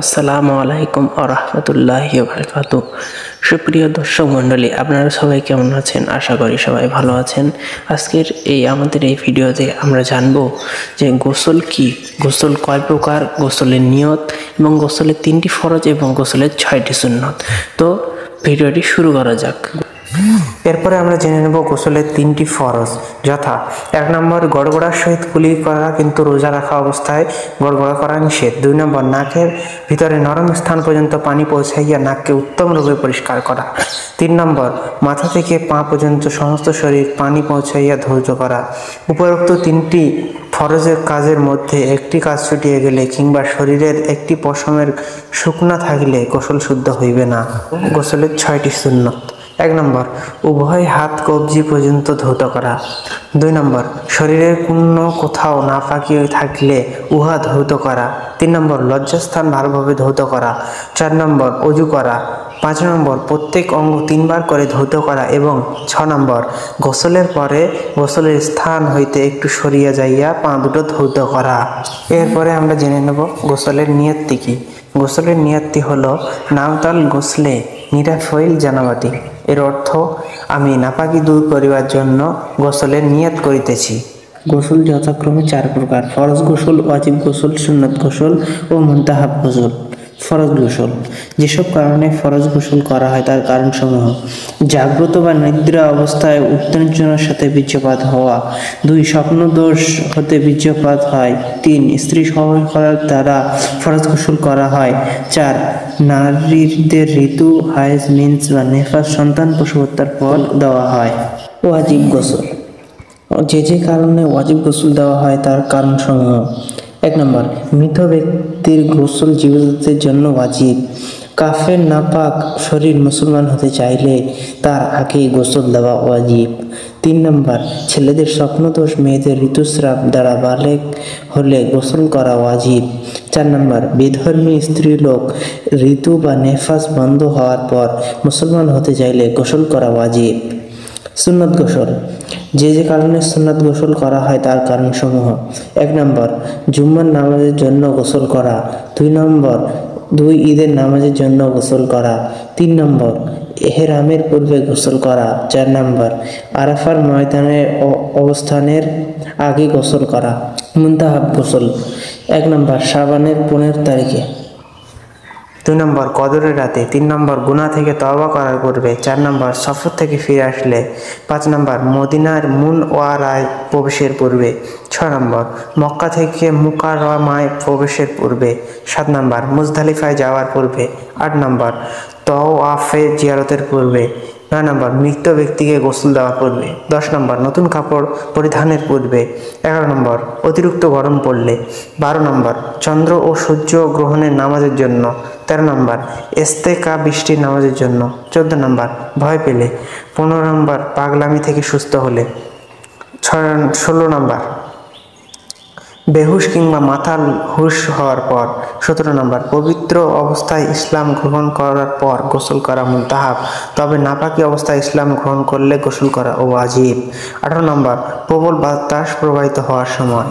আসসালামু আলাইকুম ওয়া রাহমাতুল্লাহি ওয়া বারাকাতুহু। সুপ্রিয় দর্শক মণ্ডলী, আপনারা সবাই কেমন আছেন? আশা করি সবাই ভালো আছেন। আজকের আমাদের এই ভিডিওতে আমরা জানবো যে গোসল কি, গোসল কয় প্রকার, গোসলের নিয়ত এবং গোসলের 3টি ফরজ এবং গোসলের 6টি সুন্নত। তো ভিডিওটি শুরু করা যাক। এরপরে আমরা জেনে নেব গোসলের 3টি ফরজ, যথা 1 নম্বর গড়গড়ার সহিত কুলি করা, কিন্তু রোজা রাখা অবস্থায় গড়গড়া করা নিষেধ। 2 নম্বর নাকের ভিতরে নরম স্থান পর্যন্ত পানি পৌঁছাইয়া নাককে উত্তম রূপে পরিষ্কার করা। 3 নম্বর মাথা থেকে পা পর্যন্ত সমস্ত শরীর পানি পৌঁছাইয়া ধৌত করা। উপরোক্ত 3টি ফরজের কাজের মধ্যে একটি কাজ ছুটিয়ে গেলে কিংবা শরীরের একটি পশমের শুকনা থাকলে গোসল শুদ্ধ হইবে না। গোসলের 6টি সুন্নত। 1 নম্বর উভয় হাত কবজি পর্যন্ত ধৌত করা। 2 নম্বর শরীরের কোনো কোথাও নাপাকি থাকলে উহা ধৌত করা। 3 নম্বর লজ্জাস্থান ভালোভাবে ধৌত করা। 4 নম্বর অজু করা। 5 নম্বর প্রত্যেক অঙ্গ 3 বার করে ধৌত করা এবং 6 নম্বর গোসলের পরে গোসলের স্থান হইতে একটু সরিয়া যাইয়া পা দুটো ধৌত করা। এরপরে আমরা জেনে নেব গোসলের নিয়তটি কি। গোসলের নিয়তটি হলো নাওতাল গোসলে নিরাফইল জানাবাতি। এর অর্থ, আমি নাপাকি দূর করিবার জন্য গোসলের নিয়ত করিতেছি। গোসল যথাক্রমে 4 প্রকার: ফরজ গোসল, ওয়াজিব গোসল, সুন্নত গোসল ও মুনতাহাব গোসল। ফরজ গোসল। যেসব কারণে ফরজ গোসল করা হয় তার কারণসমূহ: জাগ্রত বা নিদ্রা অবস্থায় উত্তেজনার সাথে বীর্যপাত হওয়া। 2 স্বপ্ন দোষ হতে বীর্যপাত হয়। 3 স্ত্রী সহবাস করার দ্বারা ফরজ গোসল করা হয়। 4 নারীদের ঋতু, হায়েজ, মেন্স বা নেফাস সন্তান প্রসবোত্তর পর দেওয়া হয়। ওয়াজিব গোসল। যে কারণে ওয়াজিব গোসল দেওয়া হয় তার কারণসমূহ: 1 নম্বর মৃত ব্যক্তির গোসল জীবিতদের জন্য ওয়াজিব। কাফের নাপাক শরীর মুসলমান হতে চাইলে তার আগেই গোসল দেওয়া ওয়াজিব। 3 নম্বর ছেলেদের স্বপ্নদোষ, মেয়েদের ঋতুস্রাব দ্বারা বালেগ হলে গোসল করা ওয়াজিব। 4 নম্বর বিধর্মী স্ত্রীলোক ঋতু বা নেফাস বন্ধ হওয়ার পর মুসলমান হতে চাইলে গোসল করা ওয়াজিব। সুন্নত গোসল। যে কারণে সুন্নত গোসল করা হয় তার কারণসমূহ: 1 নম্বর জুম্মার নামাজের জন্য গোসল করা। 2 নম্বর 2 ঈদের নামাজের জন্য গোসল করা। 3 নম্বর এহরামের পূর্বে গোসল করা। 4 নম্বর আরাফার ময়দানে অবস্থানের আগে গোসল করা। মুনতাহাব গোসল। 1 নম্বর শাবানের 15 তারিখে। 2 নম্বর কদরের রাতে। 3 নম্বর গুনাহ থেকে তওবা করার পূর্বে। 4 নম্বর সফর থেকে ফিরে আসলে। 5 নম্বর মদিনার মুনওয়ারায় প্রবেশের পূর্বে। 6 নম্বর মক্কা থেকে মুকাররমায় প্রবেশের পূর্বে। 7 নম্বর মুজদালিফায় যাওয়ার পূর্বে। 8 নম্বর তওয়াফে জিয়ারতের পূর্বে। 9 নম্বর মৃত ব্যক্তিকে গোসল দেওয়ার পূর্বে। 10 নম্বর নতুন কাপড় পরিধানের পূর্বে। 11 নম্বর অতিরিক্ত গরম পড়লে। 12 নম্বর চন্দ্র ও সূর্য গ্রহণের নামাজের জন্য। 13 নম্বর ইস্তেকা বৃষ্টির নামাজের জন্য। 14 নম্বর ভয় পেলে। 15 নম্বর পাগলামি থেকে সুস্থ হলে। 16 নম্বর বেহুশ কিংবা মাথার হুশ হওয়ার পর। 17 নম্বর পবিত্র অবস্থায় ইসলাম গ্রহণ করার পর গোসল করা মুনতাহাব, তবে নাপাকি অবস্থায় ইসলাম গ্রহণ করলে গোসল করা ওয়াজিব। 18 নম্বর প্রবল বাতাস প্রবাহিত হওয়ার সময়।